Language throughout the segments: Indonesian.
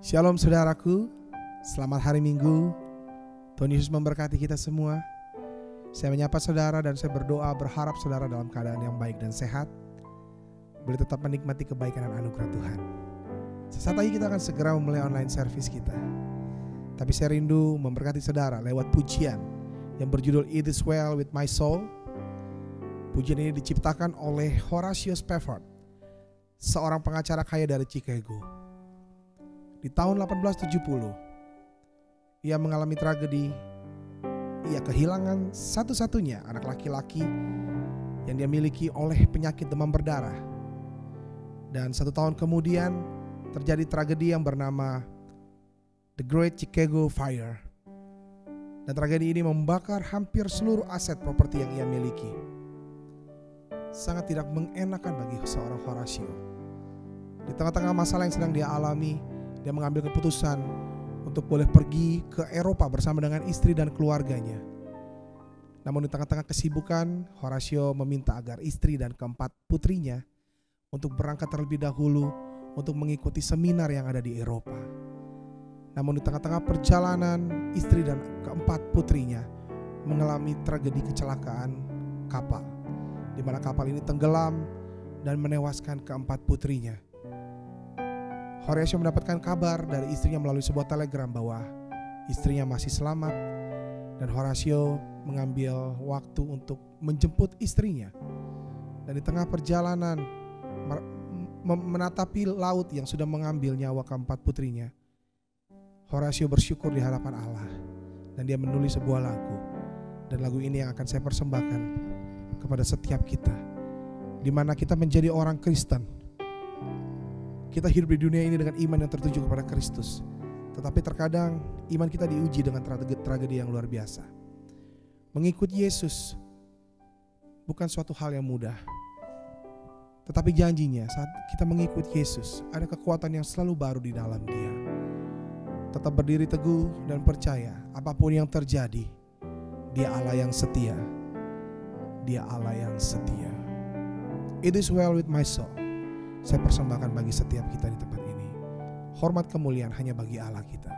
Shalom saudaraku, selamat hari Minggu. Tuhan Yesus memberkati kita semua. Saya menyapa saudara dan saya berdoa berharap saudara dalam keadaan yang baik dan sehat, boleh tetap menikmati kebaikan dan anugerah Tuhan. Sesaat lagi kita akan segera memulai online service kita. Tapi saya rindu memberkati saudara lewat pujian yang berjudul It Is Well With My Soul. Pujian ini diciptakan oleh Horatio Spafford, seorang pengacara kaya dari Chicago. Di tahun 1870, ia mengalami tragedi. Ia kehilangan satu-satunya anak laki-laki yang dia miliki oleh penyakit demam berdarah. Dan 1 tahun kemudian terjadi tragedi yang bernama The Great Chicago Fire. Dan tragedi ini membakar hampir seluruh aset properti yang ia miliki. Sangat tidak mengenakan bagi seorang Horatio. Di tengah-tengah masalah yang sedang dia alami, dia mengambil keputusan untuk boleh pergi ke Eropa bersama dengan istri dan keluarganya. Namun di tengah-tengah kesibukan, Horatio meminta agar istri dan keempat putrinya untuk berangkat terlebih dahulu untuk mengikuti seminar yang ada di Eropa. Namun di tengah-tengah perjalanan, istri dan keempat putrinya mengalami tragedi kecelakaan kapal, di mana kapal ini tenggelam dan menewaskan keempat putrinya. Horatio mendapatkan kabar dari istrinya melalui sebuah telegram bahwa istrinya masih selamat, dan Horatio mengambil waktu untuk menjemput istrinya. Dan di tengah perjalanan menatapi laut yang sudah mengambil nyawa keempat putrinya, Horatio bersyukur di hadapan Allah dan dia menulis sebuah lagu. Dan lagu ini yang akan saya persembahkan kepada setiap kita, di mana kita menjadi orang Kristen. Kita hidup di dunia ini dengan iman yang tertuju kepada Kristus. Tetapi terkadang iman kita diuji dengan tragedi yang luar biasa. Mengikut Yesus bukan suatu hal yang mudah. Tetapi janjinya saat kita mengikut Yesus, ada kekuatan yang selalu baru di dalam Dia. Tetap berdiri teguh dan percaya apapun yang terjadi, Dia Allah yang setia. Dia Allah yang setia. It is well with my soul. Saya persembahkan bagi setiap kita di tempat ini. Hormat kemuliaan hanya bagi Allah kita.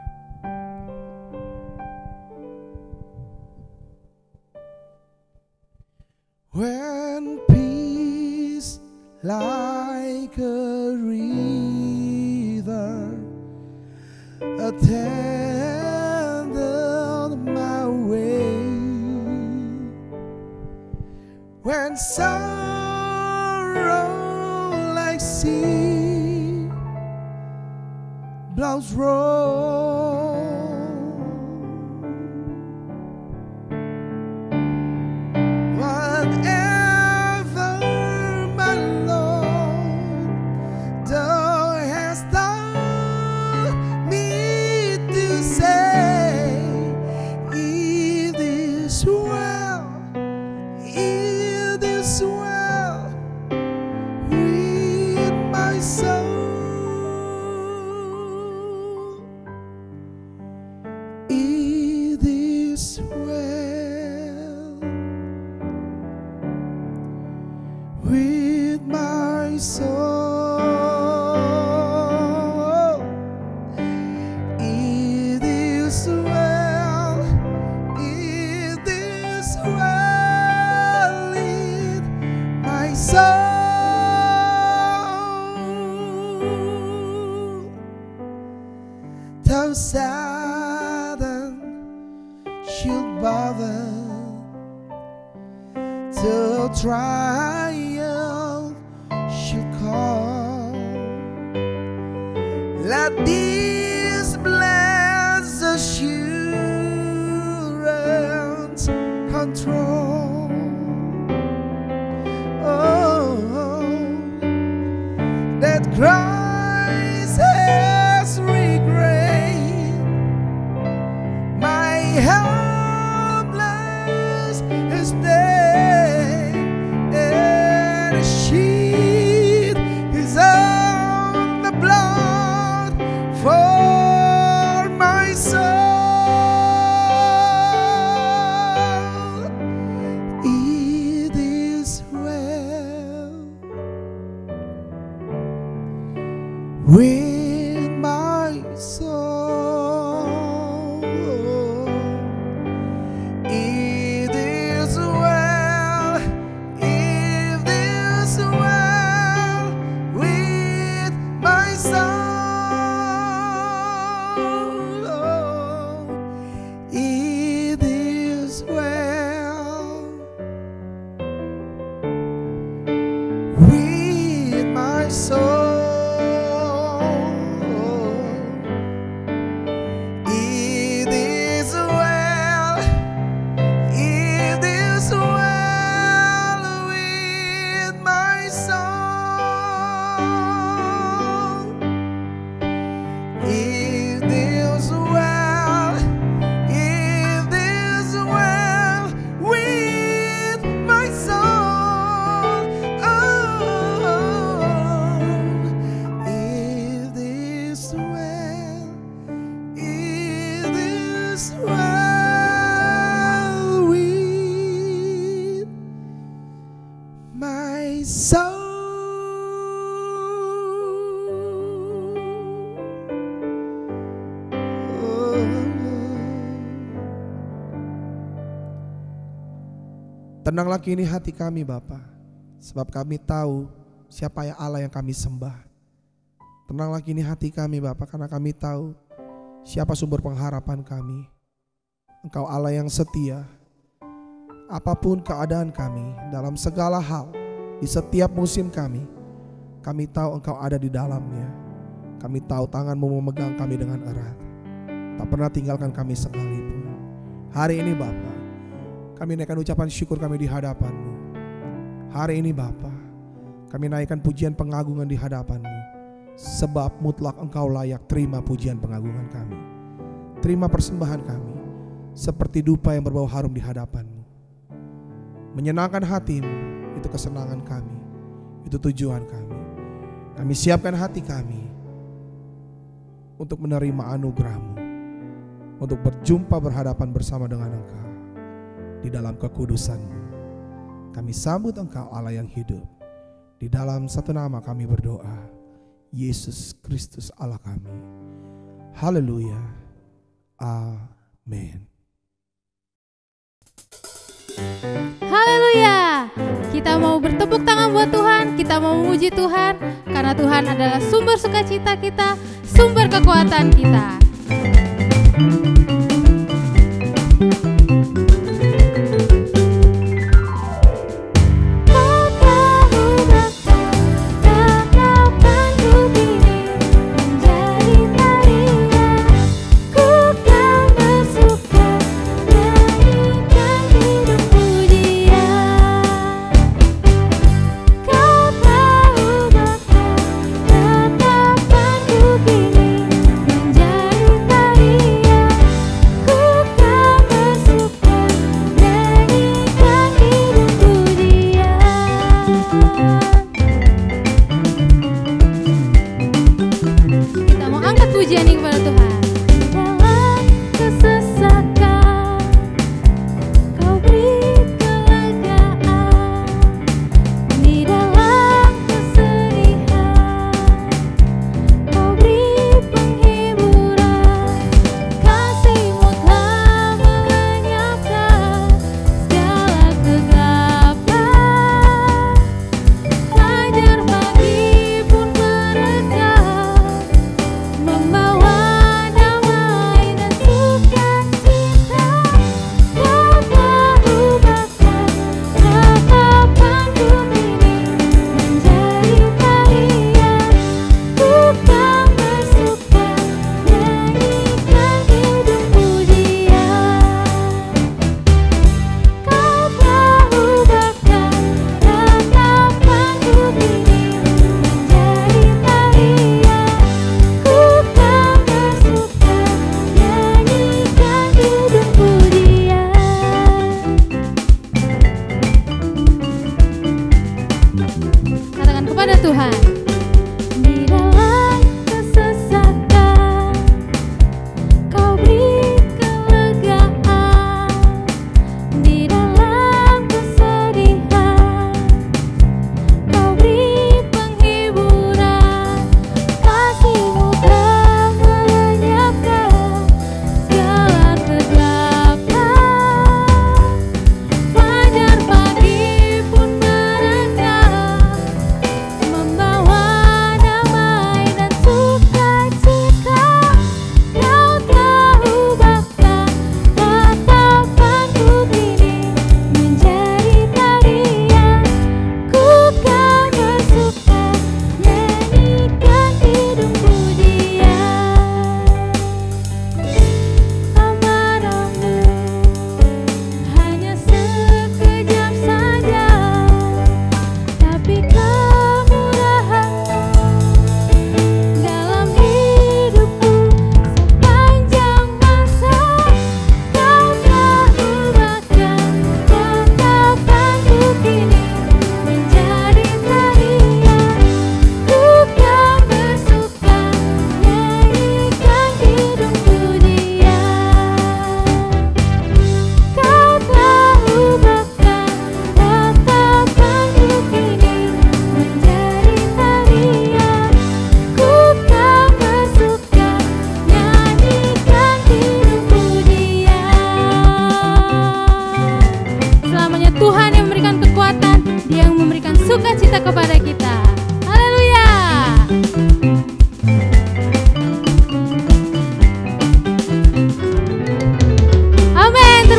When peace like a river attended my way, when sorrow sea blows roll, whatever my Lord thou hast taught me to say, it is well, it is well with my soul. It is well with my soul. It is well, it is well with my soul. Though Satan should bother to triumph should come, let this blessed assurance control. Oh, that Christ has regained my helpless estate, and a sheet is on the blood for my soul. It is well with my soul. this well, it is well with my soul. Oh, it is well, it is well with my soul. Tenanglah kini hati kami Bapa, sebab kami tahu siapa yang Allah yang kami sembah. Tenanglah kini hati kami Bapa, karena kami tahu siapa sumber pengharapan kami. Engkau Allah yang setia. Apapun keadaan kami, dalam segala hal, di setiap musim kami tahu Engkau ada di dalamnya. Kami tahu tangan-Mu memegang kami dengan erat, tak pernah tinggalkan kami sekalipun. Hari ini Bapa, kami naikkan ucapan syukur kami di hadapan-Mu. Hari ini Bapa, kami naikkan pujian pengagungan di hadapan-Mu, sebab mutlak Engkau layak terima pujian pengagungan kami. Terima persembahan kami seperti dupa yang berbau harum di hadapan-Mu. Menyenangkan hati-Mu, itu kesenangan kami, itu tujuan kami. Kami siapkan hati kami untuk menerima anugerah-Mu, untuk berjumpa berhadapan bersama dengan Engkau di dalam kekudusan-Mu. Kami sambut Engkau Allah yang hidup. Di dalam satu nama kami berdoa, Yesus Kristus Allah kami. Haleluya. Amin. Haleluya. Kita mau bertepuk tangan buat Tuhan, kita mau memuji Tuhan, karena Tuhan adalah sumber sukacita kita, sumber kekuatan kita. Menjadi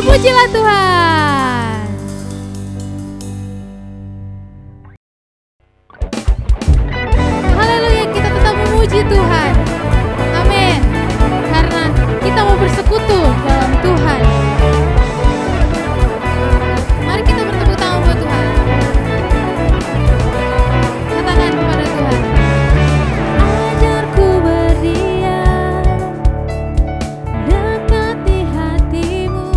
Pujilah Tuhan. Haleluya, kita tetap memuji Tuhan. Amin. Karena kita mau bersekutu dalam Tuhan. Mari kita bertepuk tangan buat Tuhan. Katakan kepada Tuhan, ajarku berdiam dekat di hatimu,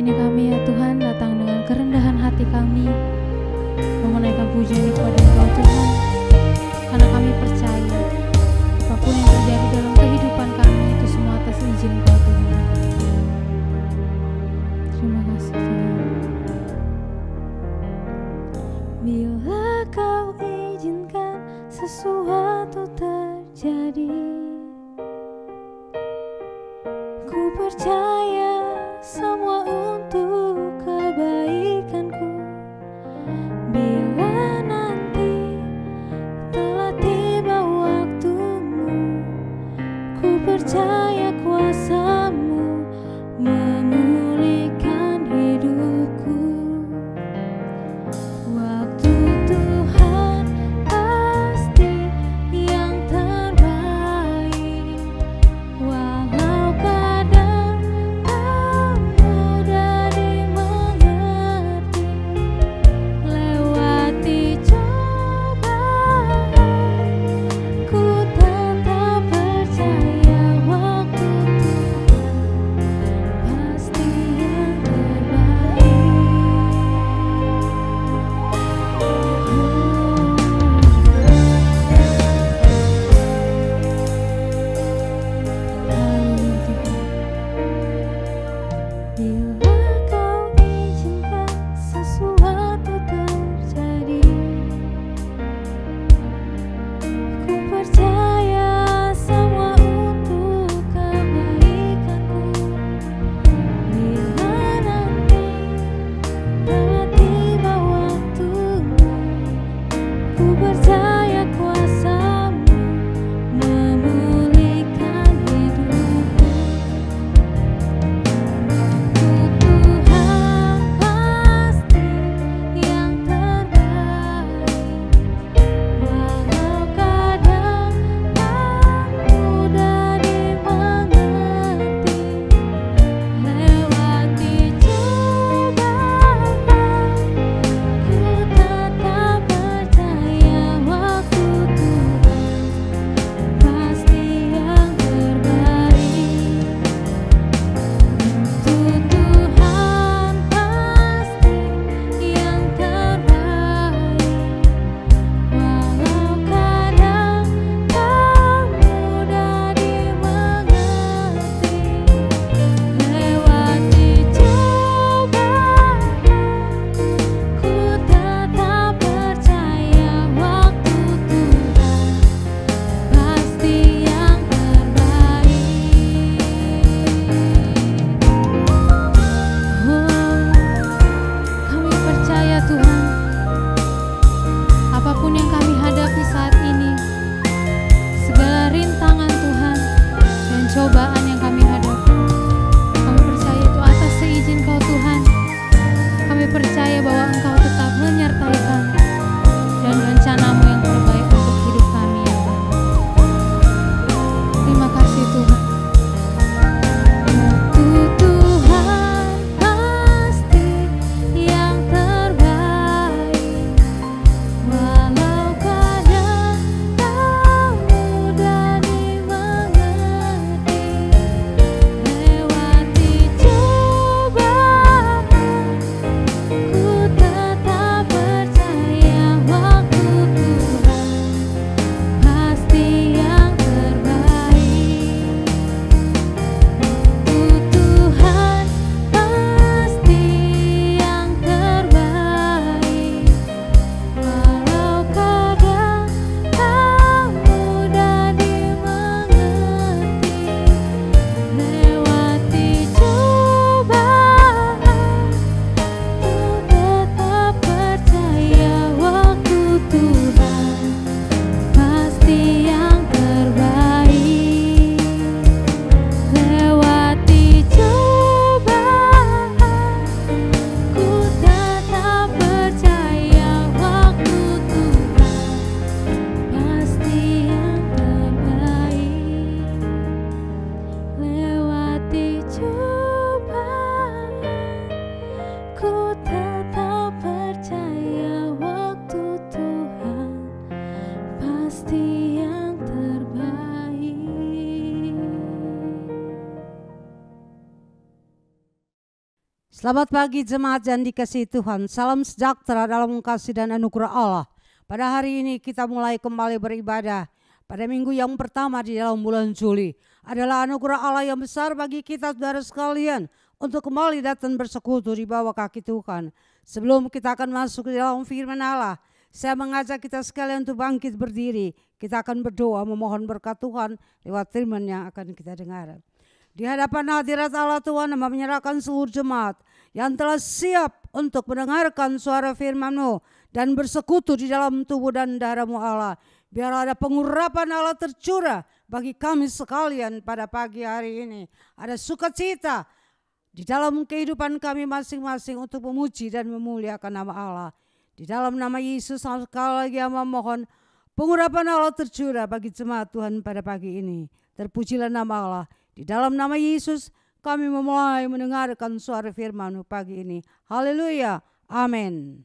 ini kami ya Tuhan datang dengan kerendahan hati kami menaikkan pujian kepada Engkau Tuhan, karena kami percaya apapun yang terjadi dalam kehidupan kami itu semua atas izin Engkau Tuhan. Terima kasih Tuhan. Bila Kau izinkan sesuatu terjadi, ku percaya semua untuk kebaikanku. Bila nanti telah tiba waktumu, ku percaya kuasa-Mu memulihkan hidupku. Waktu Tuhan pasti yang terbaik, walau kadang Selamat pagi jemaat yang dikasihi Tuhan. Salam sejahtera dalam kasih dan anugerah Allah. Pada hari ini kita mulai kembali beribadah. Pada minggu yang pertama di dalam bulan Juli adalah anugerah Allah yang besar bagi kita saudara sekalian untuk kembali datang bersekutu di bawah kaki Tuhan. Sebelum kita akan masuk ke dalam firman Allah, saya mengajak kita sekalian untuk bangkit berdiri. Kita akan berdoa memohon berkat Tuhan lewat firman yang akan kita dengar. Di hadapan hadirat Allah Tuhan menyerahkan seluruh jemaat yang telah siap untuk mendengarkan suara firman-Mu dan bersekutu di dalam tubuh dan darah-Mu Allah. Biar ada pengurapan Allah tercurah bagi kami sekalian pada pagi hari ini. Ada sukacita di dalam kehidupan kami masing-masing untuk memuji dan memuliakan nama Allah. Di dalam nama Yesus sekali lagi memohon pengurapan Allah tercurah bagi jemaat Tuhan pada pagi ini. Terpujilah nama Allah. Di dalam nama Yesus kami memulai mendengarkan suara firman pagi ini. Haleluya. Amin.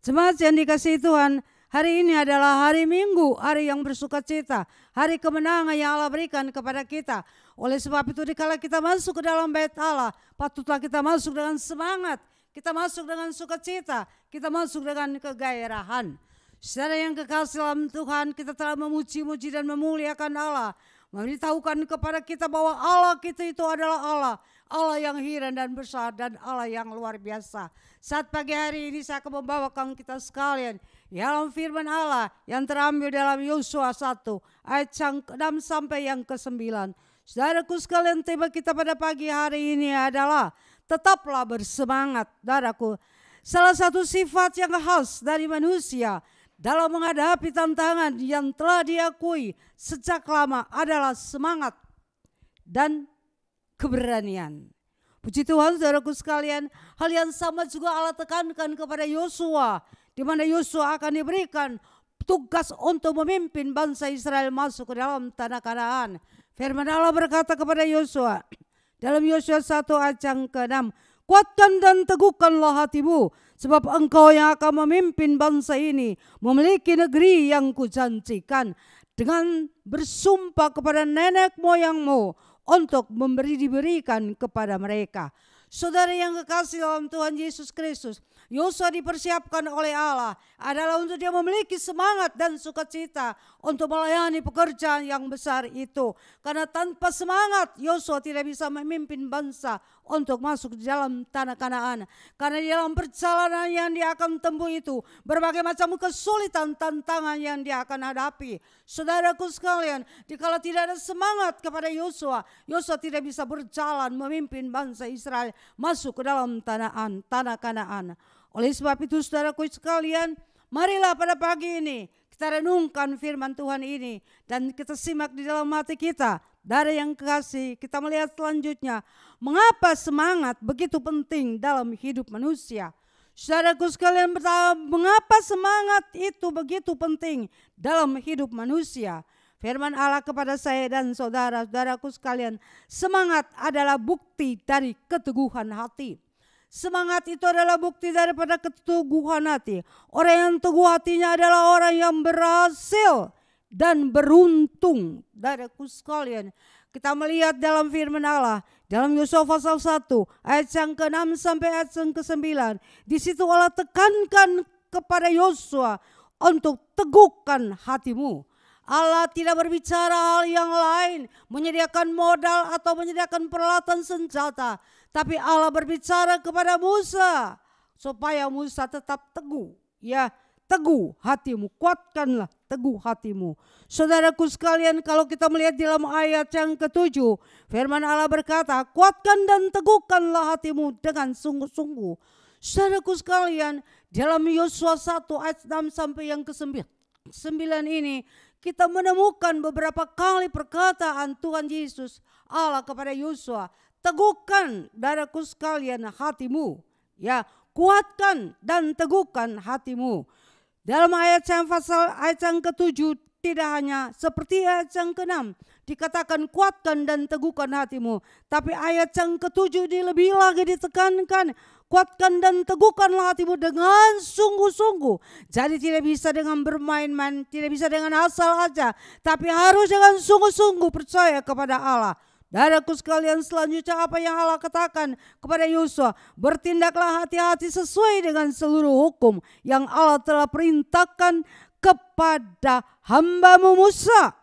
Jemaat yang dikasihi Tuhan, hari ini adalah hari Minggu, hari yang bersukacita, hari kemenangan yang Allah berikan kepada kita. Oleh sebab itu dikala kita masuk ke dalam bait Allah, patutlah kita masuk dengan semangat, kita masuk dengan sukacita, kita masuk dengan kegairahan. Saudara yang kekasih dalam Tuhan, kita telah memuji-muji dan memuliakan Allah, memberitahukan kepada kita bahwa Allah kita itu adalah Allah, Allah yang heran dan besar dan Allah yang luar biasa. Saat pagi hari ini saya akan membawakan kita sekalian dalam firman Allah yang terambil dalam Yosua 1 ayat yang ke-6 sampai yang ke-9. Saudaraku sekalian, tema kita pada pagi hari ini adalah tetaplah bersemangat. Saudaraku, salah satu sifat yang khas dari manusia dalam menghadapi tantangan yang telah diakui sejak lama adalah semangat dan keberanian. Puji Tuhan saudaraku sekalian, hal yang sama juga Allah tekankan kepada Yosua, di mana Yosua akan diberikan tugas untuk memimpin bangsa Israel masuk ke dalam tanah Kanaan. Firman Allah berkata kepada Yosua dalam Yosua 1 ayat yang ke-6, kuatkan dan teguhkanlah hatimu, sebab engkau yang akan memimpin bangsa ini memiliki negeri yang kujanjikan dengan bersumpah kepada nenek moyangmu untuk diberikan kepada mereka. Saudara yang kekasih dalam Tuhan Yesus Kristus, Yosua dipersiapkan oleh Allah adalah untuk dia memiliki semangat dan sukacita untuk melayani pekerjaan yang besar itu. Karena tanpa semangat Yosua tidak bisa memimpin bangsa untuk masuk di dalam tanah Kanaan. Karena di dalam perjalanan yang dia akan tempuh itu berbagai macam kesulitan, tantangan yang dia akan hadapi. Saudaraku sekalian, dikala tidak ada semangat kepada Yosua, Yosua tidak bisa berjalan memimpin bangsa Israel masuk ke dalam tanah Kanaan. Oleh sebab itu saudaraku sekalian, marilah pada pagi ini kita renungkan firman Tuhan ini dan kita simak di dalam hati kita. Dari yang kekasih, kita melihat selanjutnya mengapa semangat begitu penting dalam hidup manusia. Saudaraku sekalian, mengapa semangat itu begitu penting dalam hidup manusia? Firman Allah kepada saya dan saudara-saudaraku sekalian, semangat adalah bukti dari keteguhan hati. Semangat itu adalah bukti daripada keteguhan hati. Orang yang teguh hatinya adalah orang yang berhasil dan beruntung. Saudaraku sekalian, kita melihat dalam firman Allah, dalam Yosua pasal 1 ayat yang ke-6 sampai ayat yang ke-9. Di situ Allah tekankan kepada Yosua untuk teguhkan hatimu. Allah tidak berbicara hal yang lain, menyediakan modal atau menyediakan peralatan senjata. Tapi Allah berbicara kepada Musa supaya Musa tetap teguh. Ya, teguh hatimu, kuatkanlah teguh hatimu. Saudaraku sekalian, kalau kita melihat dalam ayat yang ke-7, firman Allah berkata, kuatkan dan teguhkanlah hatimu dengan sungguh-sungguh. Saudaraku sekalian, dalam Yosua 1 ayat 6 sampai yang ke-9 ini, kita menemukan beberapa kali perkataan Tuhan Yesus Allah kepada Yosua, teguhkan saudaraku sekalian hatimu, ya, kuatkan dan teguhkan hatimu. Dalam ayat yang ke-7 tidak hanya seperti ayat yang ke-6 dikatakan kuatkan dan teguhkan hatimu, tapi ayat yang ke-7 lebih lagi ditekankan, kuatkan dan teguhkanlah hatimu dengan sungguh-sungguh. Jadi tidak bisa dengan bermain-main, tidak bisa dengan asal aja, tapi harus dengan sungguh-sungguh percaya kepada Allah. Saudaraku sekalian, selanjutnya apa yang Allah katakan kepada Yosua? Bertindaklah hati-hati sesuai dengan seluruh hukum yang Allah telah perintahkan kepada hamba-Mu Musa.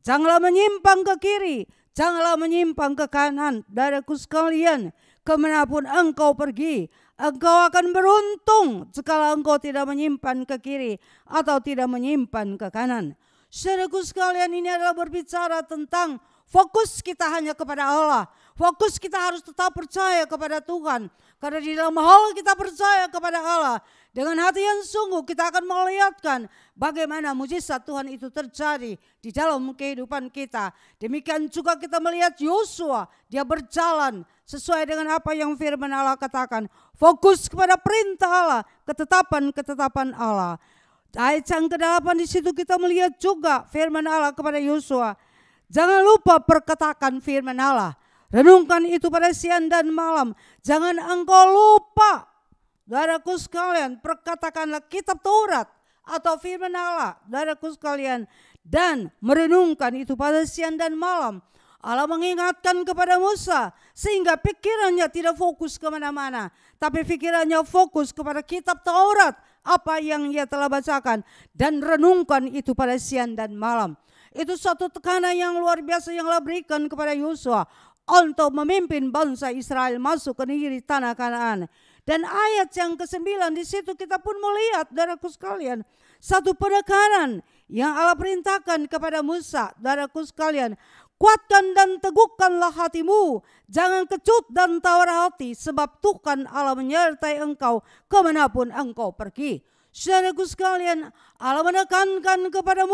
Janganlah menyimpang ke kiri, janganlah menyimpang ke kanan. Saudaraku sekalian, kemanapun engkau pergi, engkau akan beruntung jika engkau tidak menyimpan ke kiri atau tidak menyimpan ke kanan. Saudaraku sekalian, ini adalah berbicara tentang fokus kita hanya kepada Allah. Fokus kita harus tetap percaya kepada Tuhan. Karena di dalam hal kita percaya kepada Allah, dengan hati yang sungguh kita akan melihatkan bagaimana mujizat Tuhan itu terjadi di dalam kehidupan kita. Demikian juga kita melihat Yosua, dia berjalan sesuai dengan apa yang firman Allah katakan. Fokus kepada perintah Allah, ketetapan-ketetapan Allah. Ayat yang ke-8 di situ kita melihat juga firman Allah kepada Yosua. Jangan lupa perkatakan firman Allah. Renungkan itu pada siang dan malam. Jangan engkau lupa. Saudaraku sekalian, perkatakanlah kitab Taurat atau firman Allah, saudaraku sekalian, dan merenungkan itu pada siang dan malam. Allah mengingatkan kepada Musa sehingga pikirannya tidak fokus kemana-mana, tapi pikirannya fokus kepada kitab Taurat, apa yang ia telah bacakan, dan renungkan itu pada siang dan malam. Itu suatu tekanan yang luar biasa yang Allah berikan kepada Yosua untuk memimpin bangsa Israel masuk ke negeri tanah Kanaan. Dan ayat yang ke-9 di situ kita pun melihat, saudaraku sekalian, satu penekanan yang Allah perintahkan kepada Musa. Saudaraku sekalian, kuatkan dan teguhkanlah hatimu, jangan kecut dan tawar hati, sebab Tuhan Allah menyertai engkau kemanapun engkau pergi. Saudaraku sekalian, Allah menekankan kepada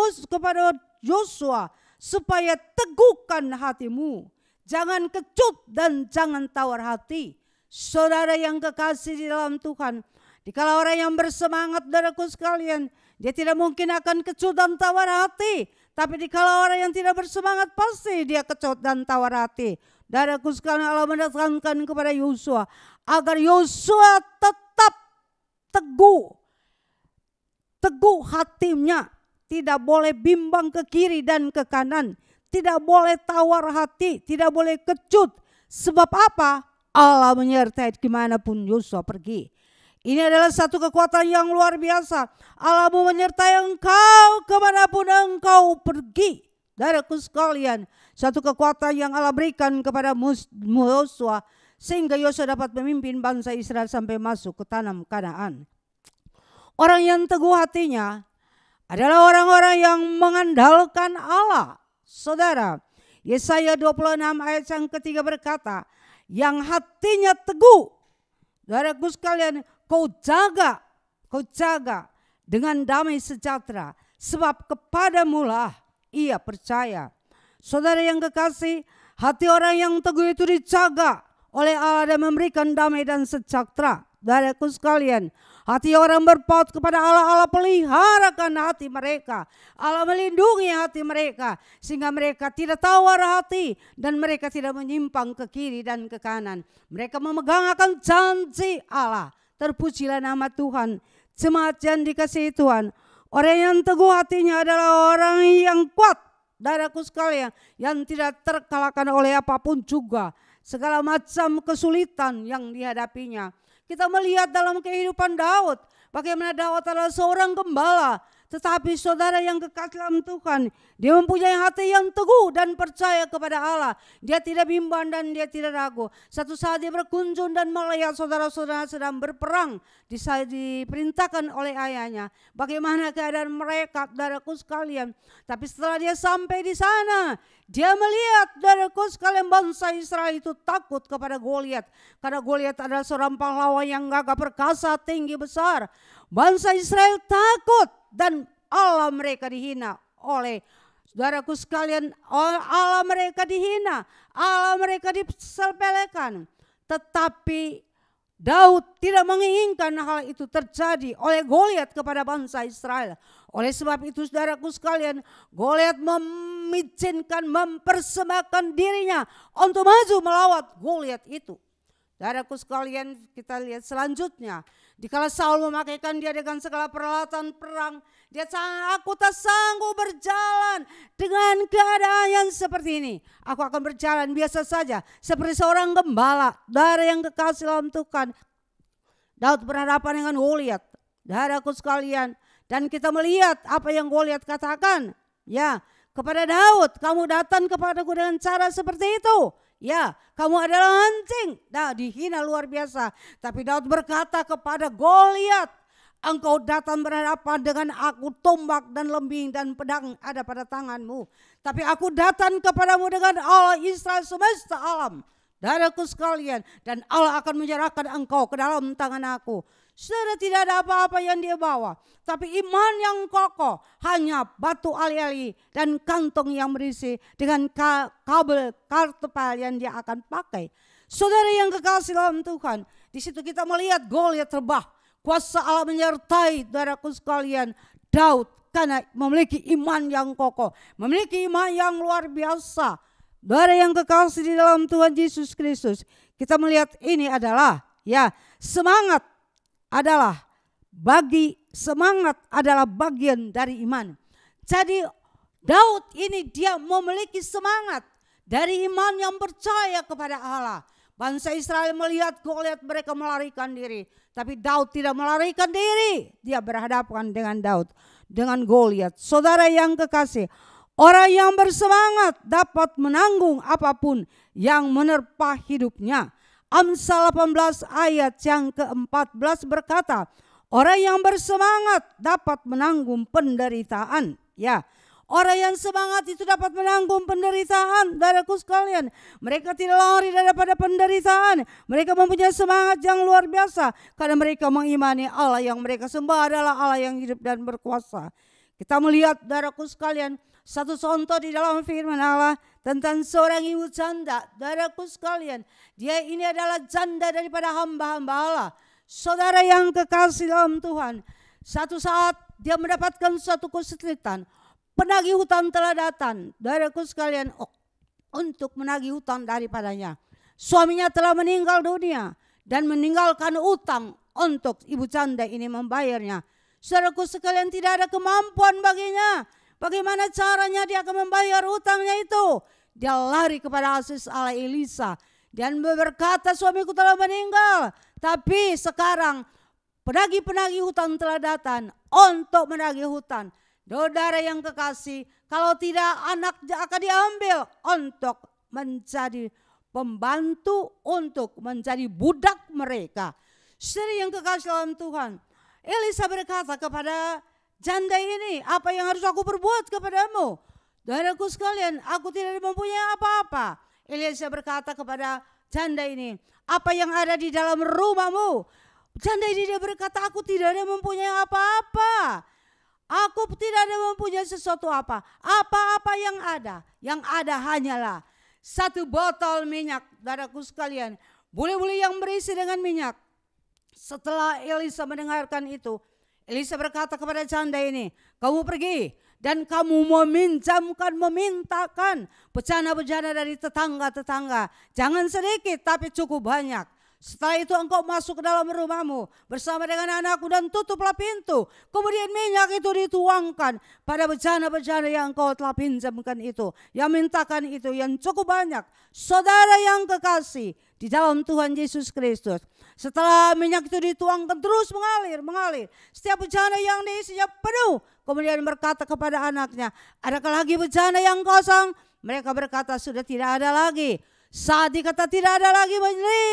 Yosua supaya teguhkan hatimu, jangan kecut dan jangan tawar hati. Saudara yang kekasih di dalam Tuhan, dikala orang yang bersemangat, saudaraku sekalian, dia tidak mungkin akan kecut dan tawar hati. Tapi dikala orang yang tidak bersemangat, pasti dia kecut dan tawar hati. Saudaraku sekalian, Allah menekankan kepada Yosua agar Yosua tetap teguh hatinya, tidak boleh bimbang ke kiri dan ke kanan, tidak boleh tawar hati, tidak boleh kecut. Sebab apa? Allah menyertai dimanapun Yosua pergi. Ini adalah satu kekuatan yang luar biasa. Allah mau menyertai engkau kemanapun engkau pergi. Saudaraku sekalian, satu kekuatan yang Allah berikan kepada Yosua sehingga Yosua dapat memimpin bangsa Israel sampai masuk ke tanah Kanaan. Orang yang teguh hatinya adalah orang-orang yang mengandalkan Allah. Saudara, Yesaya 26 ayat yang ke-3 berkata, yang hatinya teguh, saudaraku sekalian, kau jaga dengan damai sejahtera, sebab kepadamulah ia percaya. Saudara yang kekasih, hati orang yang teguh itu dijaga oleh Allah dan memberikan damai dan sejahtera. Saudaraku sekalian, hati orang berpaut kepada Allah, Allah peliharakan hati mereka. Allah melindungi hati mereka sehingga mereka tidak tawar hati dan mereka tidak menyimpang ke kiri dan ke kanan. Mereka memegang akan janji Allah. Terpujilah nama Tuhan. Jemaat yang dikasihi Tuhan, orang yang teguh hatinya adalah orang yang kuat. Saudaraku sekalian, yang tidak terkalahkan oleh apapun juga, segala macam kesulitan yang dihadapinya. Kita melihat dalam kehidupan Daud, bagaimana Daud adalah seorang gembala, tetapi saudara yang kekasih dalam Tuhan, dia mempunyai hati yang teguh dan percaya kepada Allah. Dia tidak bimbang dan dia tidak ragu. Satu saat dia berkunjung dan melihat saudara-saudara sedang berperang, diperintahkan oleh ayahnya. Bagaimana keadaan mereka, saudaraku sekalian. Tapi setelah dia sampai di sana, dia melihat, saudaraku sekalian, bangsa Israel itu takut kepada Goliat. Karena Goliat adalah seorang pahlawan yang gagah perkasa, tinggi besar. Bangsa Israel takut dan Allah mereka dihina oleh, saudaraku sekalian, Allah mereka dihina, Allah mereka disepelekan. Tetapi Daud tidak menginginkan hal itu terjadi oleh Goliat kepada bangsa Israel. Oleh sebab itu saudaraku sekalian, Goliat mempersembahkan dirinya untuk maju melawat Goliat itu. Saudaraku sekalian, kita lihat selanjutnya Dikala Saul memakaikan dia dengan segala peralatan perang, aku tak sanggup berjalan dengan keadaan yang seperti ini. Aku akan berjalan biasa saja seperti seorang gembala. Saudara yang kekasih dalam Tuhan, Daud berhadapan dengan Goliat. Saudaraku sekalian, dan kita melihat apa yang Goliat katakan. Ya, kepada Daud, kamu datang kepadaku dengan cara seperti itu. Ya, kamu adalah anjing. Nah, dihina luar biasa. Tapi Daud berkata kepada Goliat, engkau datang berhadapan dengan aku, tombak dan lembing dan pedang ada pada tanganmu. Tapi aku datang kepadamu dengan Allah Israel semesta alam. Saudaraku sekalian, dan Allah akan menyerahkan engkau ke dalam tangan aku. Saudara, tidak ada apa-apa yang dia bawa, tapi iman yang kokoh, hanya batu ali-ali dan kantong yang berisi dengan kabel kartepal yang dia akan pakai. Saudara yang kekasih dalam Tuhan, di situ kita melihat Goliat rebah. Kuasa Allah menyertai saudaraku sekalian Daud karena memiliki iman yang kokoh, memiliki iman yang luar biasa. Saudara yang kekasih di dalam Tuhan Yesus Kristus, kita melihat ini adalah semangat adalah bagian dari iman. Jadi Daud ini dia memiliki semangat dari iman yang percaya kepada Allah. Bangsa Israel melihat Goliat, mereka melarikan diri. Tapi Daud tidak melarikan diri. Dia berhadapan dengan Goliat. Saudara yang kekasih, orang yang bersemangat dapat menanggung apapun yang menerpa hidupnya. Amsal 18 ayat yang ke-14 berkata, orang yang bersemangat dapat menanggung penderitaan. Ya, orang yang semangat itu dapat menanggung penderitaan. Saudaraku sekalian, mereka tidak lari daripada penderitaan. Mereka mempunyai semangat yang luar biasa karena mereka mengimani Allah yang mereka sembah adalah Allah yang hidup dan berkuasa. Kita melihat saudaraku sekalian, satu contoh di dalam firman Allah tentang seorang ibu janda. Saudaraku sekalian, dia ini adalah janda daripada hamba-hamba Allah. Saudara yang kekasih dalam Tuhan, satu saat dia mendapatkan suatu kesulitan. Penagih hutang telah datang, saudaraku sekalian, untuk menagih hutang daripadanya. Suaminya telah meninggal dunia dan meninggalkan utang untuk ibu janda ini membayarnya. Saudaraku sekalian, tidak ada kemampuan baginya. Bagaimana caranya dia akan membayar hutangnya itu? Dia lari kepada Aziz Allah Elisa dan berkata, suamiku telah meninggal, tapi sekarang penagih-penagih hutang telah datang untuk menagih hutang. Saudara yang kekasih, kalau tidak anak akan diambil untuk menjadi pembantu, untuk menjadi budak mereka. Saudara yang kekasih dalam Tuhan, Elisa berkata kepada janda ini, apa yang harus aku perbuat kepadamu? Saudaraku sekalian, aku tidak mempunyai apa-apa. Elisa berkata kepada janda ini, apa yang ada di dalam rumahmu? Janda ini dia berkata, aku tidak ada mempunyai apa-apa. Aku tidak ada mempunyai sesuatu apa. Apa-apa yang ada hanyalah satu botol minyak. Saudaraku sekalian, buli-buli yang berisi dengan minyak. Setelah Elisa mendengarkan itu, Elisa berkata kepada janda ini, kamu pergi dan kamu memintakan bejana-bejana dari tetangga-tetangga. Jangan sedikit tapi cukup banyak. Setelah itu engkau masuk ke dalam rumahmu bersama dengan anakku dan tutuplah pintu. Kemudian minyak itu dituangkan pada bejana-bejana yang engkau telah pinjamkan itu. Yang mintakan itu yang cukup banyak. Saudara yang kekasih di dalam Tuhan Yesus Kristus. Setelah minyak itu dituangkan terus mengalir. Setiap bejana yang diisinya penuh. Kemudian berkata kepada anaknya, adakah lagi bejana yang kosong? Mereka berkata sudah tidak ada lagi. Saat dikata tidak ada lagi,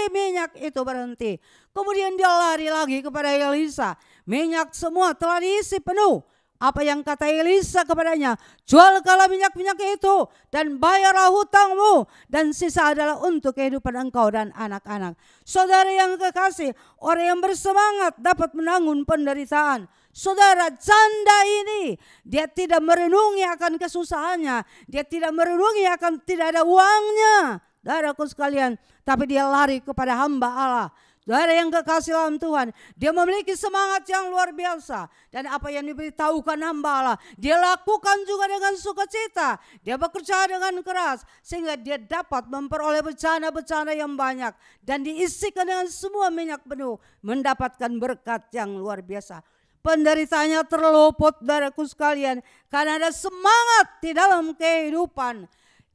minyak itu berhenti. Kemudian dia lari lagi kepada Elisa. Minyak semua telah diisi penuh. Apa yang kata Elisa kepadanya? Jualkanlah minyak-minyak itu dan bayarlah hutangmu. Dan sisa adalah untuk kehidupan engkau dan anak-anak. Saudara yang kekasih, orang yang bersemangat dapat menanggung penderitaan. Saudara, janda ini dia tidak merenungi akan kesusahannya. Dia tidak merenungi akan tidak ada uangnya. Saudaraku sekalian, tapi dia lari kepada hamba Allah. Saudara yang kekasih dalam Tuhan, dia memiliki semangat yang luar biasa. Dan apa yang diberitahukan hamba Allah, dia lakukan juga dengan sukacita. Dia bekerja dengan keras sehingga dia dapat memperoleh bencana-bencana yang banyak. Dan diisikan dengan semua minyak penuh, mendapatkan berkat yang luar biasa. Penderitaannya terluput, saudaraku sekalian, karena ada semangat di dalam kehidupan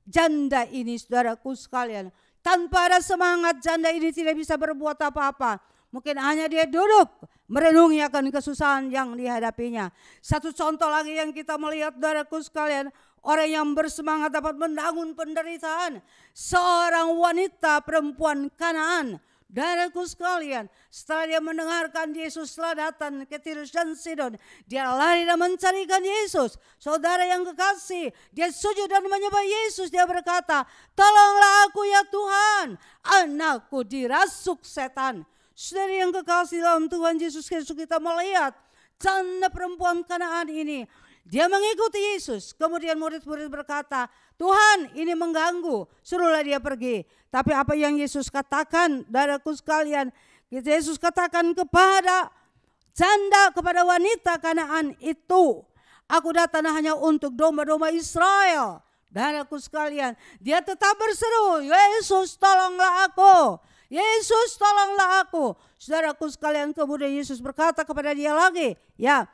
janda ini, saudaraku sekalian. Tanpa ada semangat, janda ini tidak bisa berbuat apa-apa. Mungkin hanya dia duduk merenungi akan kesusahan yang dihadapinya. Satu contoh lagi yang kita melihat, saudaraku sekalian, orang yang bersemangat dapat menanggung penderitaan. Seorang wanita perempuan Kanaan, saudaraku sekalian, setelah dia mendengarkan Yesus telah datang ke Tirus dan Sidon, dia lari dan mencarikan Yesus. Saudara yang kekasih, dia sujud dan menyembah Yesus. Dia berkata, tolonglah aku ya Tuhan, anakku dirasuk setan. Saudara yang kekasih dalam Tuhan Yesus Kristus, kita melihat janda perempuan Kanaan ini, dia mengikuti Yesus. Kemudian murid-murid berkata, Tuhan ini mengganggu, suruhlah dia pergi. Tapi apa yang Yesus katakan, saudaraku sekalian, Yesus katakan kepada janda, kepada wanita Kanaan itu, aku datang hanya untuk domba-domba Israel. Saudaraku sekalian, dia tetap berseru, Yesus tolonglah aku. Yesus tolonglah aku. Saudaraku sekalian, kemudian Yesus berkata kepada dia lagi, ya,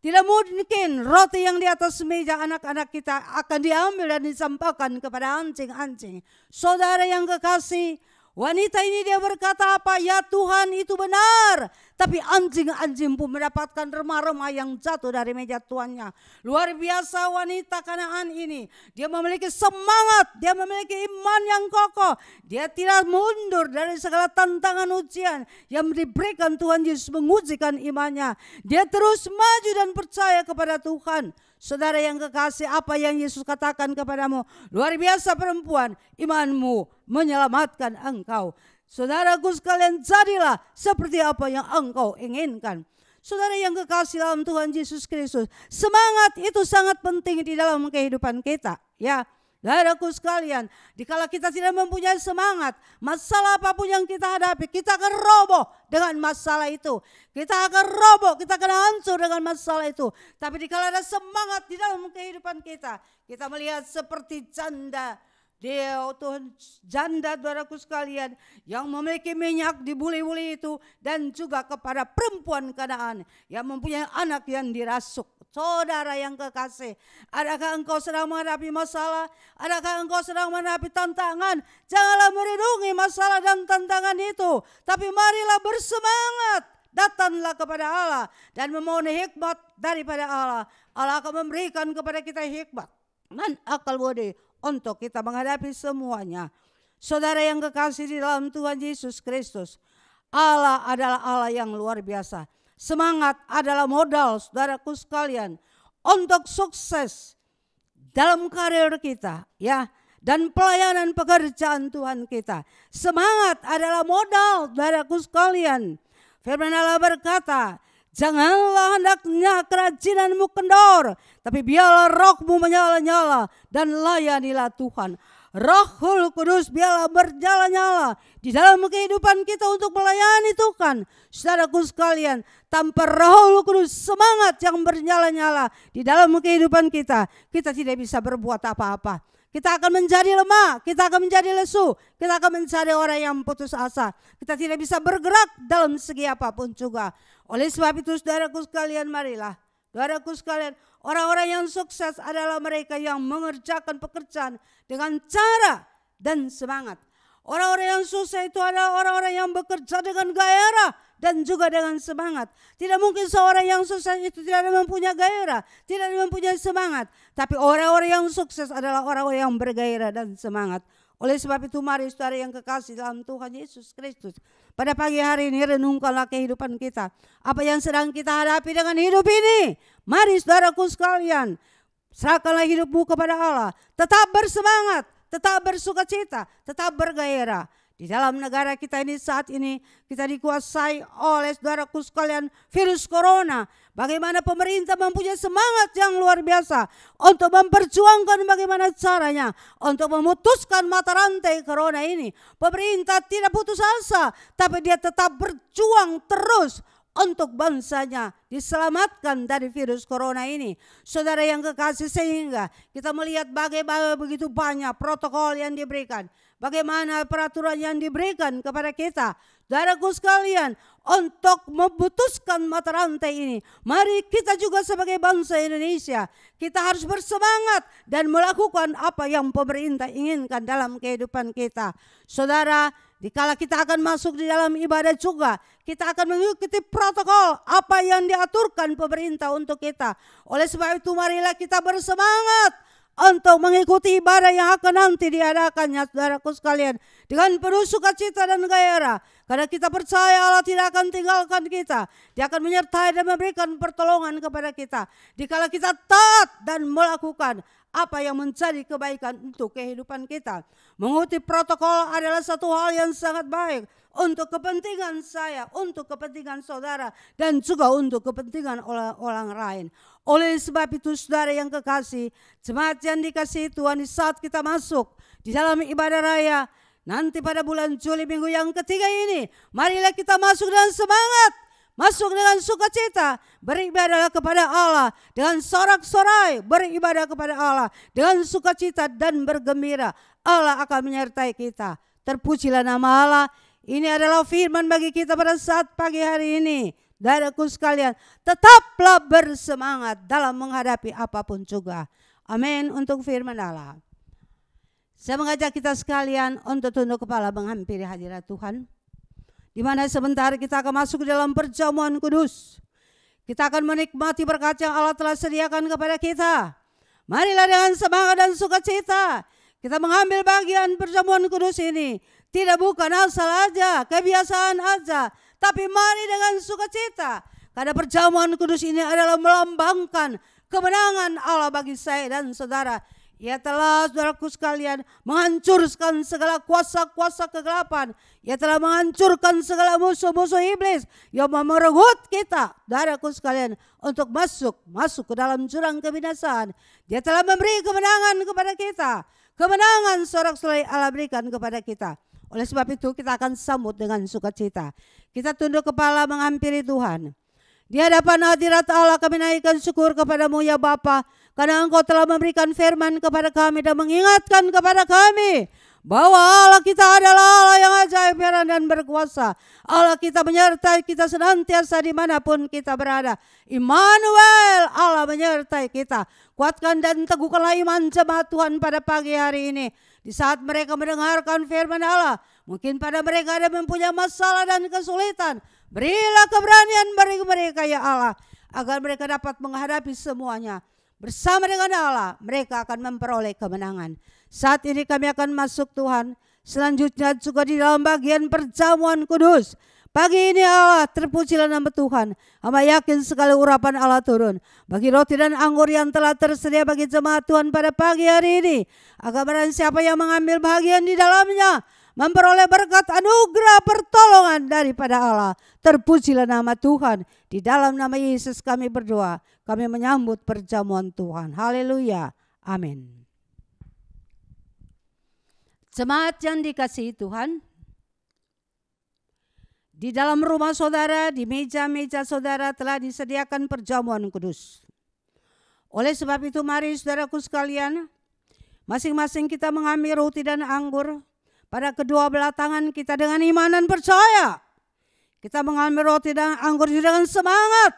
tidak mungkin roti yang di atas meja anak-anak kita akan diambil dan disampaikan kepada anjing-anjing. Saudara yang kekasih, wanita ini dia berkata apa? Ya Tuhan, itu benar. Tapi anjing-anjing pun mendapatkan remah-remah yang jatuh dari meja tuannya. Luar biasa wanita Kanaan ini. Dia memiliki semangat, dia memiliki iman yang kokoh. Dia tidak mundur dari segala tantangan ujian yang diberikan Tuhan Yesus mengujikan imannya. Dia terus maju dan percaya kepada Tuhan. Saudara yang kekasih, apa yang Yesus katakan kepadamu? Luar biasa perempuan, imanmu menyelamatkan engkau. Saudaraku sekalian, jadilah seperti apa yang engkau inginkan. Saudara yang kekasih dalam Tuhan Yesus Kristus, semangat itu sangat penting di dalam kehidupan kita. Ya, saudaraku sekalian, dikala kita tidak mempunyai semangat, masalah apapun yang kita hadapi, kita akan roboh dengan masalah itu. Kita akan roboh, kita akan hancur dengan masalah itu. Tapi dikala ada semangat di dalam kehidupan kita, kita melihat seperti janda. Dia Tuhan janda, saudaraku sekalian, yang memiliki minyak di buli-buli itu, dan juga kepada perempuan Kanaan yang mempunyai anak yang dirasuk. Saudara yang kekasih, adakah engkau sedang menghadapi masalah? Adakah engkau sedang menghadapi tantangan? Janganlah merenungi masalah dan tantangan itu, tapi marilah bersemangat. Datanglah kepada Allah dan memohon hikmat daripada Allah. Allah akan memberikan kepada kita hikmat dan akal budi untuk kita menghadapi semuanya. Saudara yang kekasih di dalam Tuhan Yesus Kristus, Allah adalah Allah yang luar biasa. Semangat adalah modal, saudaraku sekalian, untuk sukses dalam karir kita, ya, dan pelayanan pekerjaan Tuhan kita. Semangat adalah modal, saudaraku sekalian. Firman Allah berkata, janganlah hendaknya kerajinanmu kendor, tapi biarlah rohmu menyala-nyala dan layanilah Tuhan. Roh Kudus biarlah bernyala-nyala di dalam kehidupan kita untuk melayani Tuhan. Saudaraku sekalian, tanpa Roh Kudus, semangat yang bernyala-nyala di dalam kehidupan kita, kita tidak bisa berbuat apa-apa. Kita akan menjadi lemah, kita akan menjadi lesu, kita akan menjadi orang yang putus asa. Kita tidak bisa bergerak dalam segi apapun juga. Oleh sebab itu, saudaraku sekalian, marilah, saudaraku sekalian, orang-orang yang sukses adalah mereka yang mengerjakan pekerjaan dengan cara dan semangat. Orang-orang yang sukses itu adalah orang-orang yang bekerja dengan gairah dan juga dengan semangat. Tidak mungkin seorang yang sukses itu tidak mempunyai gairah, tidak mempunyai semangat. Tapi orang-orang yang sukses adalah orang-orang yang bergairah dan semangat. Oleh sebab itu, mari saudara yang kekasih dalam Tuhan Yesus Kristus, pada pagi hari ini renungkanlah kehidupan kita. Apa yang sedang kita hadapi dengan hidup ini. Mari saudaraku sekalian, serahkanlah hidupmu kepada Allah. Tetap bersemangat, tetap bersukacita, tetap bergairah. Di dalam negara kita ini saat ini kita dikuasai oleh saudaraku sekalian virus corona. bagaimana pemerintah mempunyai semangat yang luar biasa untuk memperjuangkan bagaimana caranya untuk memutuskan mata rantai corona ini. Pemerintah tidak putus asa, tapi dia tetap berjuang terus untuk bangsanya diselamatkan dari virus corona ini. Saudara yang kekasih, sehingga kita melihat bagaimana begitu banyak protokol yang diberikan, bagaimana peraturan yang diberikan kepada kita. Saudaraku sekalian, untuk memutuskan mata rantai ini, mari kita juga sebagai bangsa Indonesia, kita harus bersemangat dan melakukan apa yang pemerintah inginkan dalam kehidupan kita. Saudara, dikala kita akan masuk di dalam ibadah juga, kita akan mengikuti protokol apa yang diaturkan pemerintah untuk kita. Oleh sebab itu marilah kita bersemangat untuk mengikuti ibadah yang akan nanti diadakannya, saudaraku sekalian, dengan penuh sukacita dan gairah. Karena kita percaya Allah tidak akan tinggalkan kita. Dia akan menyertai dan memberikan pertolongan kepada kita dikala kita taat dan melakukan apa yang menjadi kebaikan untuk kehidupan kita. Mengikuti protokol adalah satu hal yang sangat baik untuk kepentingan saya, untuk kepentingan saudara, dan juga untuk kepentingan orang lain. Oleh sebab itu, saudara yang kekasih, jemaat yang dikasihi Tuhan, di saat kita masuk di dalam ibadah raya nanti pada bulan Juli minggu yang ketiga ini, marilah kita masuk dengan semangat, masuk dengan sukacita, beribadah kepada Allah dengan sorak-sorai, beribadah kepada Allah dengan sukacita dan bergembira. Allah akan menyertai kita. Terpujilah nama Allah. Ini adalah firman bagi kita pada saat pagi hari ini. Saudaraku sekalian, tetaplah bersemangat dalam menghadapi apapun juga. Amin. Untuk firman Allah, saya mengajak kita sekalian untuk tunduk kepala menghampiri hadirat Tuhan, di mana sebentar kita akan masuk dalam perjamuan kudus. Kita akan menikmati berkat yang Allah telah sediakan kepada kita. Marilah dengan semangat dan sukacita kita mengambil bagian perjamuan kudus ini. Tidak bukan asal aja, kebiasaan aja, tapi mari dengan sukacita. Karena perjamuan kudus ini adalah melambangkan kemenangan Allah bagi saya dan saudara. Ia telah, saudaraku sekalian, menghancurkan segala kuasa-kuasa kegelapan. Ia telah menghancurkan segala musuh-musuh iblis yang memerenggut kita, saudaraku sekalian, untuk masuk ke dalam jurang kebinasaan. Dia telah memberi kemenangan kepada kita. Kemenangan sorak-sorai Allah berikan kepada kita. Oleh sebab itu kita akan sambut dengan sukacita. Kita tunduk kepala menghampiri Tuhan. Di hadapan hadirat Allah kami naikkan syukur kepadamu ya Bapa, karena Engkau telah memberikan firman kepada kami dan mengingatkan kepada kami bahwa Allah kita adalah Allah yang ajaib, heran dan berkuasa. Allah kita menyertai kita senantiasa dimanapun kita berada. Immanuel, Allah menyertai kita. Kuatkan dan teguhkanlah iman jemaat Tuhan pada pagi hari ini. Di saat mereka mendengarkan firman Allah, mungkin pada mereka ada mempunyai masalah dan kesulitan. Berilah keberanian bagi mereka ya Allah, agar mereka dapat menghadapi semuanya. Bersama dengan Allah, mereka akan memperoleh kemenangan. Saat ini kami akan masuk Tuhan, selanjutnya juga di dalam bagian perjamuan kudus. Pagi ini Allah, terpujilah nama Tuhan. Hamba yakin sekali urapan Allah turun bagi roti dan anggur yang telah tersedia bagi jemaat Tuhan pada pagi hari ini. Agar barang siapa yang mengambil bagian di dalamnya memperoleh berkat anugerah pertolongan daripada Allah. Terpujilah nama Tuhan. Di dalam nama Yesus kami berdoa. Kami menyambut perjamuan Tuhan. Haleluya. Amin. Jemaat yang dikasihi Tuhan, di dalam rumah saudara, di meja-meja saudara telah disediakan perjamuan kudus. Oleh sebab itu mari saudaraku sekalian, masing-masing kita mengambil roti dan anggur pada kedua belah tangan kita dengan iman dan percaya. Kita mengambil roti dan anggur dengan semangat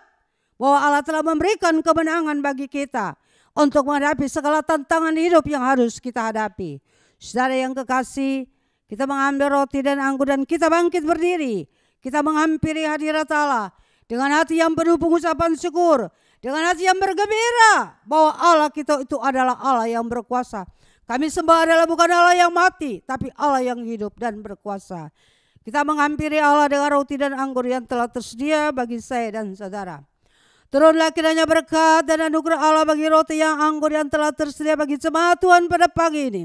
bahwa Allah telah memberikan kemenangan bagi kita untuk menghadapi segala tantangan hidup yang harus kita hadapi. Saudara yang kekasih, kita mengambil roti dan anggur dan kita bangkit berdiri. Kita menghampiri hadirat Allah dengan hati yang penuh pengucapan syukur, dengan hati yang bergembira bahwa Allah kita itu adalah Allah yang berkuasa. Kami sembah adalah bukan Allah yang mati, tapi Allah yang hidup dan berkuasa. Kita menghampiri Allah dengan roti dan anggur yang telah tersedia bagi saya dan saudara. Turunlah kiranya berkat dan anugerah Allah bagi roti yang anggur yang telah tersedia bagi jemaat Tuhan pada pagi ini.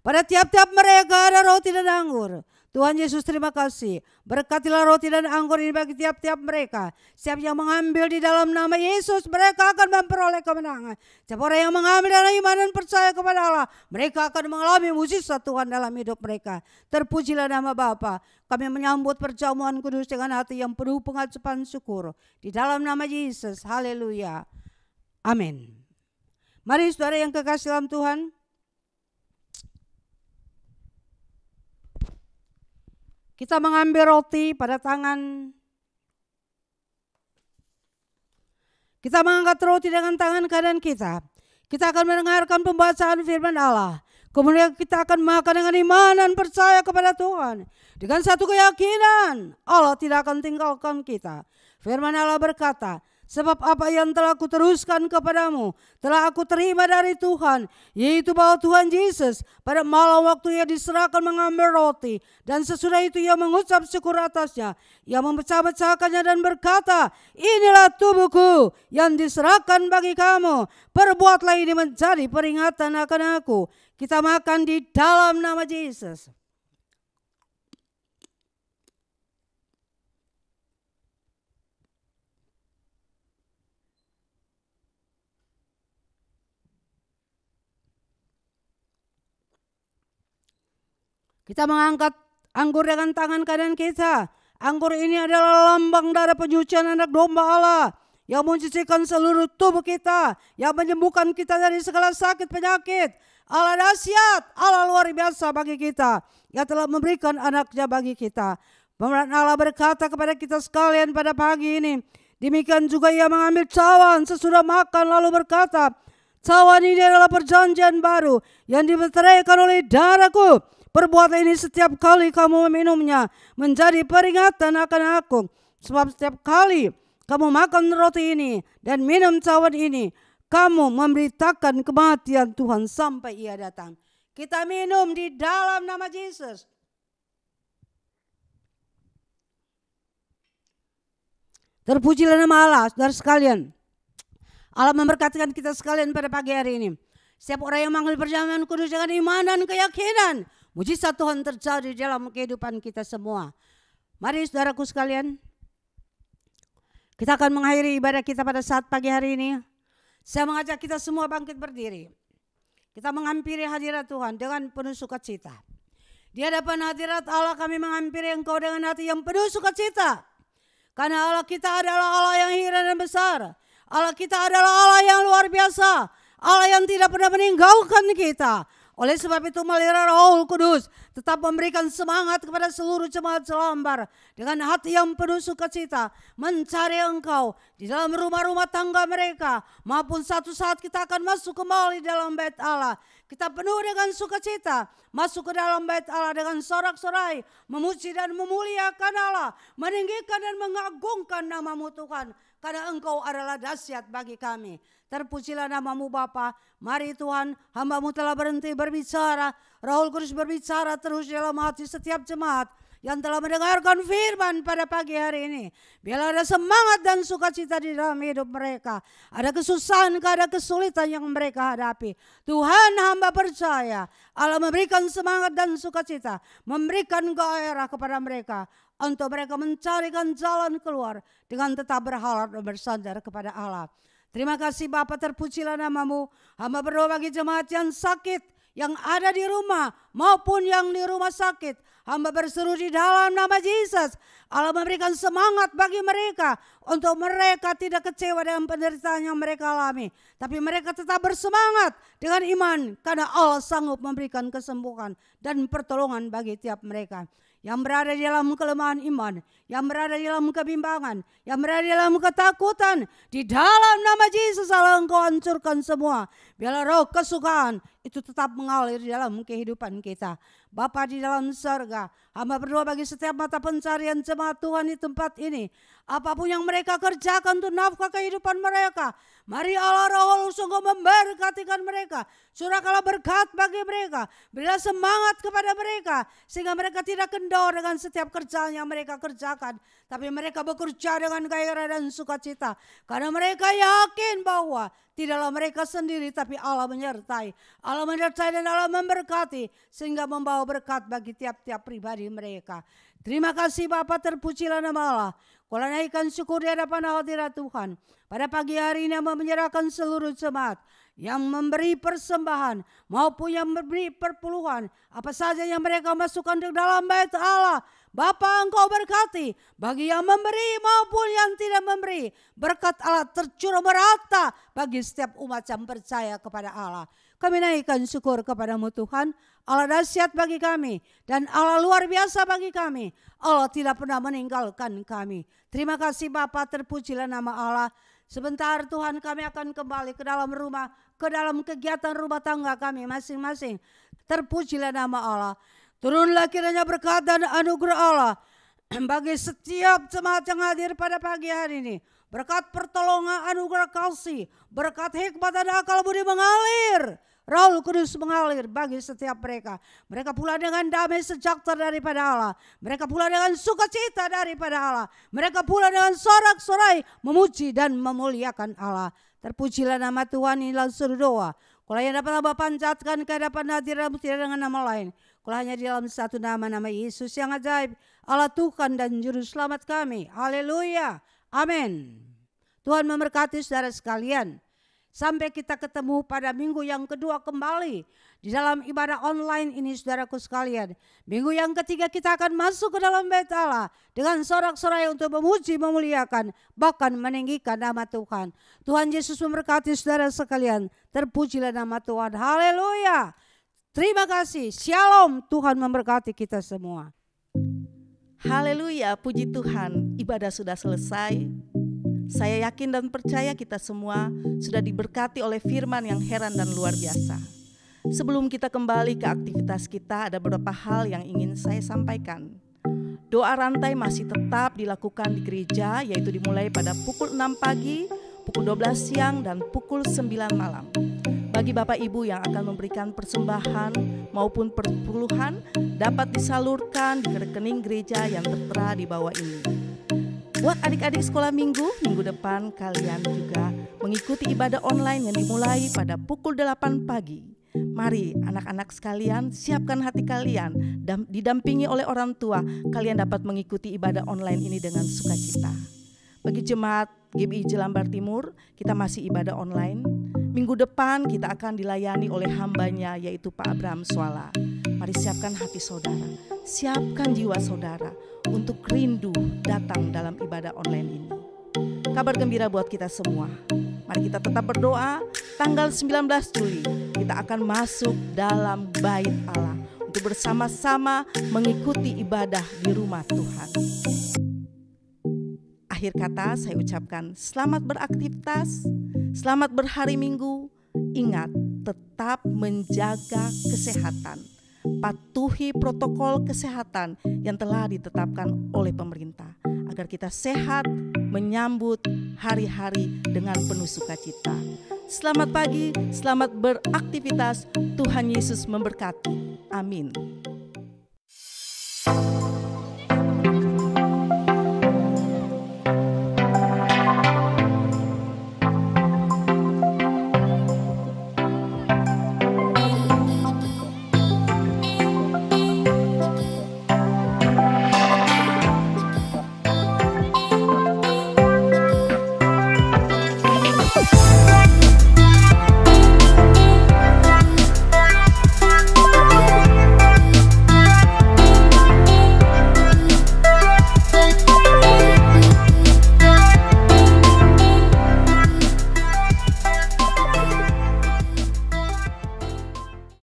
Pada tiap-tiap mereka ada roti dan anggur. Tuhan Yesus terima kasih. Berkatilah roti dan anggur ini bagi tiap-tiap mereka. Siapa yang mengambil di dalam nama Yesus, mereka akan memperoleh kemenangan. Siapa orang yang mengambil dalam iman dan percaya kepada Allah, mereka akan mengalami mujizat Tuhan dalam hidup mereka. Terpujilah nama Bapa. Kami menyambut perjamuan kudus dengan hati yang penuh pengacupan syukur. Di dalam nama Yesus, haleluya. Amin. Mari saudara yang kekasih dalam Tuhan, kita mengambil roti pada tangan. Kita mengangkat roti dengan tangan kanan kita. Kita akan mendengarkan pembacaan firman Allah. Kemudian kita akan makan dengan iman dan percaya kepada Tuhan. Dengan satu keyakinan, Allah tidak akan tinggalkan kita. Firman Allah berkata, sebab apa yang telah aku teruskan kepadamu telah aku terima dari Tuhan, yaitu bahwa Tuhan Yesus pada malam waktu ia diserahkan mengambil roti, dan sesudah itu ia mengucap syukur atasnya. Ia memecah-mecahkannya dan berkata, inilah tubuhku yang diserahkan bagi kamu. Perbuatlah ini menjadi peringatan akan aku. Kita makan di dalam nama Yesus. Kita mengangkat anggur dengan tangan kanan kita. Anggur ini adalah lambang darah penyucian anak domba Allah yang mencucikan seluruh tubuh kita, yang menyembuhkan kita dari segala sakit penyakit. Allah dahsyat, Allah luar biasa bagi kita, yang telah memberikan anaknya bagi kita. Pemeran Allah berkata kepada kita sekalian pada pagi ini, demikian juga ia mengambil cawan sesudah makan lalu berkata, cawan ini adalah perjanjian baru yang dimeteraikan oleh darahku. Perbuatlah ini setiap kali kamu meminumnya menjadi peringatan akan aku. Sebab setiap kali kamu makan roti ini dan minum cawan ini, kamu memberitakan kematian Tuhan sampai ia datang. Kita minum di dalam nama Yesus. Terpujilah nama Allah, saudara sekalian. Allah memberkatikan kita sekalian pada pagi hari ini. Setiap orang yang mengambil perjamuan kudus dengan iman dan keyakinan, mujizat Tuhan terjadi dalam kehidupan kita semua. Mari saudaraku sekalian, kita akan mengakhiri ibadah kita pada saat pagi hari ini. Saya mengajak kita semua bangkit berdiri. Kita menghampiri hadirat Tuhan dengan penuh sukacita. Di hadapan hadirat Allah kami menghampiri Engkau dengan hati yang penuh sukacita. Karena Allah kita adalah Allah yang hira dan besar. Allah kita adalah Allah yang luar biasa. Allah yang tidak pernah meninggalkan kita. Oleh sebab itu melalui Roh Kudus tetap memberikan semangat kepada seluruh jemaat Jelambar dengan hati yang penuh sukacita mencari Engkau di dalam rumah-rumah tangga mereka, maupun satu saat kita akan masuk kembali dalam bait Allah. Kita penuh dengan sukacita masuk ke dalam bait Allah dengan sorak-sorai, memuji dan memuliakan Allah, meninggikan dan mengagungkan nama-Mu Tuhan, karena Engkau adalah dahsyat bagi kami. Terpujilah nama-Mu Bapa. Mari Tuhan, hamba-Mu telah berhenti berbicara. Roh Kudus berbicara terus dalam hati setiap jemaat yang telah mendengarkan firman pada pagi hari ini. Biarlah ada semangat dan sukacita di dalam hidup mereka. Ada kesusahan, ada kesulitan yang mereka hadapi. Tuhan, hamba percaya Allah memberikan semangat dan sukacita, memberikan gairah kepada mereka untuk mereka mencarikan jalan keluar dengan tetap berharap dan bersandar kepada Allah. Terima kasih Bapa, terpujilah nama-Mu. Hamba berdoa bagi jemaat yang sakit, yang ada di rumah maupun yang di rumah sakit. Hamba berseru di dalam nama Yesus. Allah memberikan semangat bagi mereka untuk mereka tidak kecewa dengan penderitaan yang mereka alami. Tapi mereka tetap bersemangat dengan iman karena Allah sanggup memberikan kesembuhan dan pertolongan bagi tiap mereka. Yang berada di dalam kelemahan iman, yang berada di dalam kebimbangan, yang berada di dalam ketakutan, di dalam nama Yesus Allah Engkau hancurkan semua. Biarlah roh kesukaan itu tetap mengalir di dalam kehidupan kita. Bapa di dalam surga, hamba berdoa bagi setiap mata pencarian jemaat Tuhan di tempat ini. Apapun yang mereka kerjakan untuk nafkah kehidupan mereka, mari Allah Roh sungguh memberkatikan mereka. Curahkanlah berkat bagi mereka, berilah semangat kepada mereka, sehingga mereka tidak kendor dengan setiap kerjaan yang mereka kerjakan, tapi mereka bekerja dengan gairah dan sukacita, karena mereka yakin bahwa Tidaklah mereka sendiri, tapi Allah menyertai. Allah menyertai dan Allah memberkati, sehingga membawa berkat bagi tiap-tiap pribadi mereka. Terima kasih Bapa, terpujilah nama Allah. Kau naikkan syukur di hadapan hadirat Tuhan. Pada pagi hari ini menyerahkan seluruh jemaat yang memberi persembahan maupun yang memberi perpuluhan, apa saja yang mereka masukkan ke dalam bait Allah, Bapa Engkau berkati. Bagi yang memberi maupun yang tidak memberi, berkat Allah tercurah merata bagi setiap umat yang percaya kepada Allah. Kami naikkan syukur kepadamu Tuhan, Allah dahsyat bagi kami dan Allah luar biasa bagi kami. Allah tidak pernah meninggalkan kami. Terima kasih Bapa, terpujilah nama Allah. Sebentar Tuhan, kami akan kembali ke dalam rumah, ke dalam kegiatan rumah tangga kami masing-masing. Terpujilah nama Allah. Turunlah kiranya berkat dan anugerah Allah bagi setiap jemaat yang hadir pada pagi hari ini. Berkat pertolongan, anugerah kasih, berkat hikmat dan akal budi mengalir. Roh Kudus mengalir bagi setiap mereka. Mereka pula dengan damai sejahtera daripada Allah. Mereka pula dengan sukacita daripada Allah. Mereka pula dengan sorak-sorai memuji dan memuliakan Allah. Terpujilah nama Tuhan, inilah seluruh doa. Kalau yang dapat hamba panjatkan ke hadapan hadiratmu tidak dengan nama lain. Kalau hanya di dalam satu nama Yesus yang ajaib. Allah Tuhan dan Juru Selamat kami. Haleluya. Amin. Tuhan memberkati saudara sekalian. Sampai kita ketemu pada minggu yang kedua kembali di dalam ibadah online ini saudaraku sekalian. Minggu yang ketiga kita akan masuk ke dalam bait Allah dengan sorak-sorai untuk memuji, memuliakan, bahkan meninggikan nama Tuhan. Tuhan Yesus memberkati saudara sekalian. Terpujilah nama Tuhan. Haleluya. Terima kasih. Shalom. Tuhan memberkati kita semua. Haleluya, puji Tuhan. Ibadah sudah selesai. Saya yakin dan percaya kita semua sudah diberkati oleh firman yang heran dan luar biasa. Sebelum kita kembali ke aktivitas kita, ada beberapa hal yang ingin saya sampaikan. Doa rantai masih tetap dilakukan di gereja, yaitu dimulai pada pukul 6 pagi, pukul 12 siang, dan pukul 9 malam. Bagi Bapak Ibu yang akan memberikan persembahan maupun perpuluhan, dapat disalurkan di rekening gereja yang tertera di bawah ini. Buat adik-adik sekolah minggu depan kalian juga mengikuti ibadah online yang dimulai pada pukul 8 pagi. Mari anak-anak sekalian siapkan hati kalian dan didampingi oleh orang tua, kalian dapat mengikuti ibadah online ini dengan sukacita. Bagi jemaat GBI Jelambar Timur, kita masih ibadah online. Minggu depan kita akan dilayani oleh hambanya yaitu Pak Abraham Swala. Mari siapkan hati saudara, siapkan jiwa saudara untuk rindu datang dalam ibadah online ini. Kabar gembira buat kita semua. Mari kita tetap berdoa. Tanggal 19 Juli kita akan masuk dalam bait Allah untuk bersama-sama mengikuti ibadah di rumah Tuhan. Akhir kata saya ucapkan selamat beraktivitas, selamat berhari Minggu. Ingat, tetap menjaga kesehatan. Patuhi protokol kesehatan yang telah ditetapkan oleh pemerintah agar kita sehat menyambut hari-hari dengan penuh sukacita. Selamat pagi, selamat beraktivitas. Tuhan Yesus memberkati. Amin.